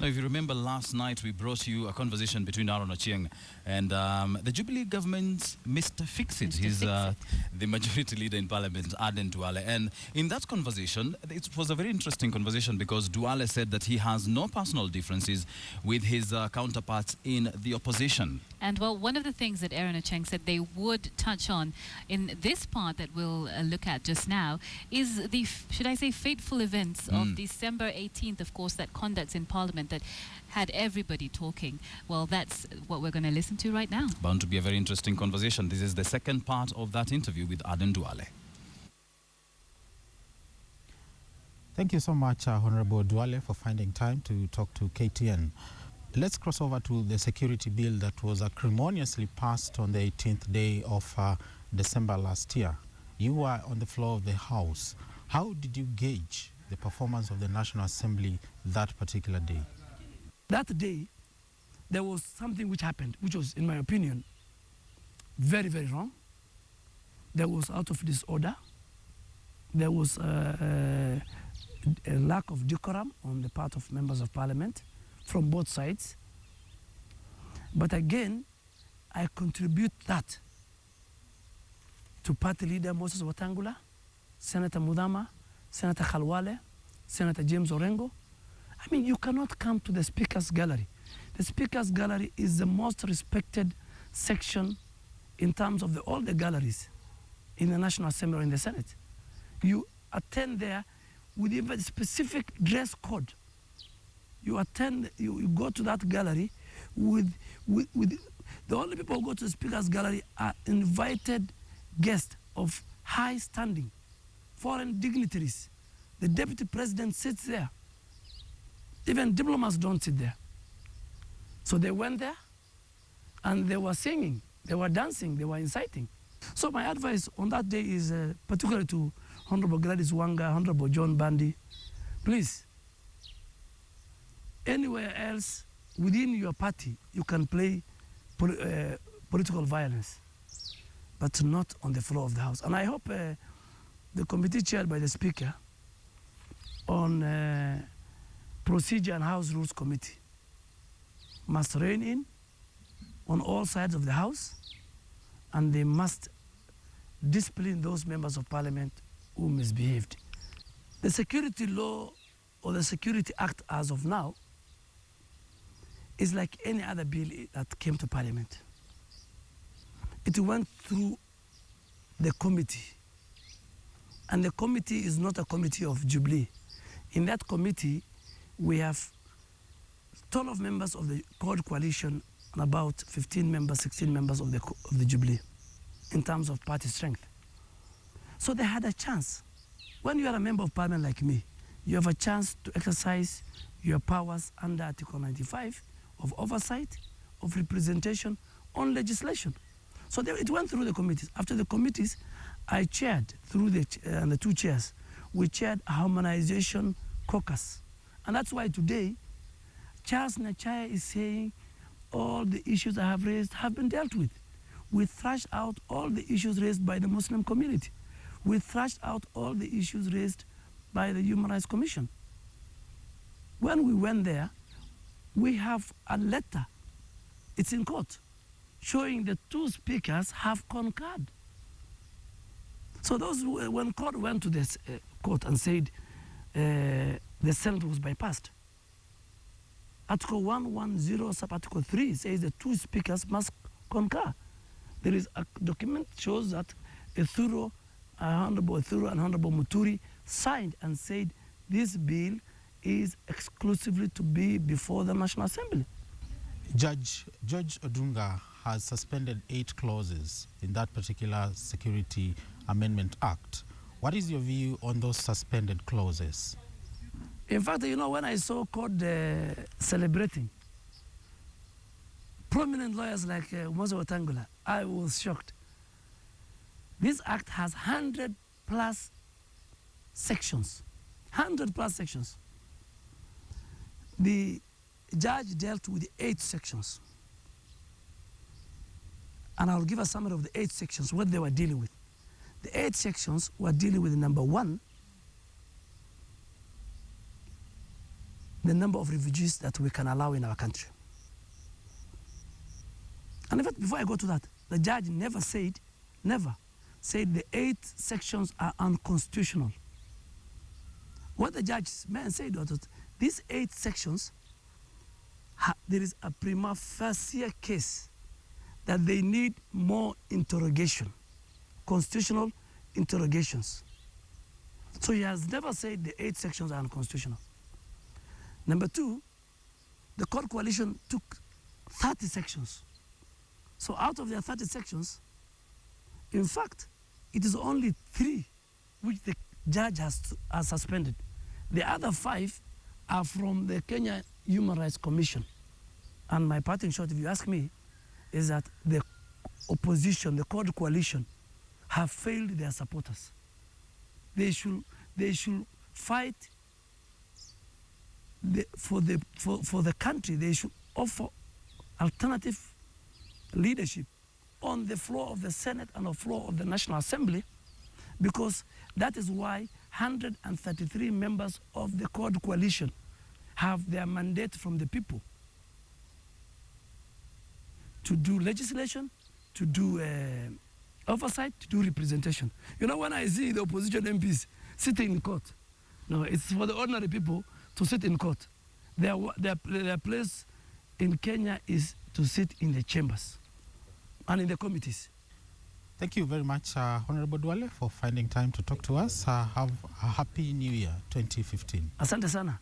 Now, if you remember last night, we brought you a conversation between Aaron Ochieng and the Jubilee government's Mr. Fix-It. He's the majority leader in Parliament, Aden Duale. And in that conversation, it was a very interesting conversation because Duale said that he has no personal differences with his counterparts in the opposition. And well, one of the things that Aaron Ochieng said they would touch on in this part that we'll look at just now is the, should I say, fateful events of December 18th, of course, that conduct in Parliament that had everybody talking. Well, that's what we're going to listen to right now. Bound to be a very interesting conversation. This is the second part of that interview with Aden Duale. Thank you so much, Honorable Duale, for finding time to talk to KTN. Let's cross over to the security bill that was acrimoniously passed on the 18th day of December last year. You were on the floor of the House. How did you gauge the performance of the National Assembly that particular day? That day, there was something which happened, which was, in my opinion, very, very wrong. There was out of disorder. There was a lack of decorum on the part of members of Parliament from both sides. But again, I contribute that to party leader Moses Wetangula, Senator Mudama, Senator Khalwale, Senator James Orengo. I mean, you cannot come to the Speaker's Gallery. The Speaker's Gallery is the most respected section in terms of all the galleries in the National Assembly or in the Senate. You attend there with even specific dress code. You attend, you go to that gallery with the only people who go to the Speaker's Gallery are invited guests of high standing, foreign dignitaries. The Deputy President sits there. Even diplomats don't sit there. So they went there and they were singing, they were dancing, they were inciting. So my advice on that day is particularly to Honorable Gladys Wanga, Honorable John Bandi, please, anywhere else within your party, you can play political violence, but not on the floor of the House. And I hope the committee chaired by the Speaker on Procedure and House Rules Committee must rein in on all sides of the House, and they must discipline those members of Parliament who misbehaved. The security law or the Security Act as of now is like any other bill that came to Parliament. It went through the committee, and the committee is not a committee of Jubilee. In that committee, we have a ton of members of the Code Coalition and about 15 members, 16 members of the Jubilee in terms of party strength. So they had a chance. When you are a member of Parliament like me, you have a chance to exercise your powers under Article 95 of oversight, of representation on legislation. So it went through the committees. After the committees, I chaired through the two chairs. We chaired a harmonization caucus. And that's why today, Charles Nachaya is saying all the issues I have raised have been dealt with. We thrashed out all the issues raised by the Muslim community. We thrashed out all the issues raised by the Human Rights Commission. When we went there, we have a letter, it's in court, showing the two speakers have concurred. So those when court went to this court and said the Senate was bypassed, Article 110, sub-Article 3 says the two speakers must concur. There is a document shows that Honorable Ethuro and Honorable Muturi signed and said this bill is exclusively to be before the National Assembly. Judge Odunga has suspended 8 clauses in that particular Security Amendment Act. What is your view on those suspended clauses? In fact, you know, when I saw court celebrating, prominent lawyers like Moses Wetangula, I was shocked. This act has 100 plus sections, 100 plus sections. The judge dealt with 8 sections. And I'll give a summary of the 8 sections, what they were dealing with. The 8 sections were dealing with number 1, the number of refugees that we can allow in our country. And in fact, before I go to that, the judge never said the 8 sections are unconstitutional. What the judge said was that these 8 sections, there is a prima facie case that they need more interrogation, constitutional interrogations. So he has never said the 8 sections are unconstitutional. Number 2, the court coalition took 30 sections. So out of their 30 sections, in fact, it is only 3 which the judge has suspended. The other 5 are from the Kenya Human Rights Commission. And my parting shot, if you ask me, is that the opposition, the court coalition, have failed their supporters. They should fight for the country. They should offer alternative leadership on the floor of the Senate and the floor of the National Assembly, because that is why 133 members of the court coalition have their mandate from the people to do legislation, to do oversight, to do representation. You know, when I see the opposition MPs sitting in court, no, it's for the ordinary people to sit in court. Their place in Kenya is to sit in the chambers and in the committees. Thank you very much, Honorable Duale, for finding time to talk to us. Have a happy New Year 2015. Asante sana.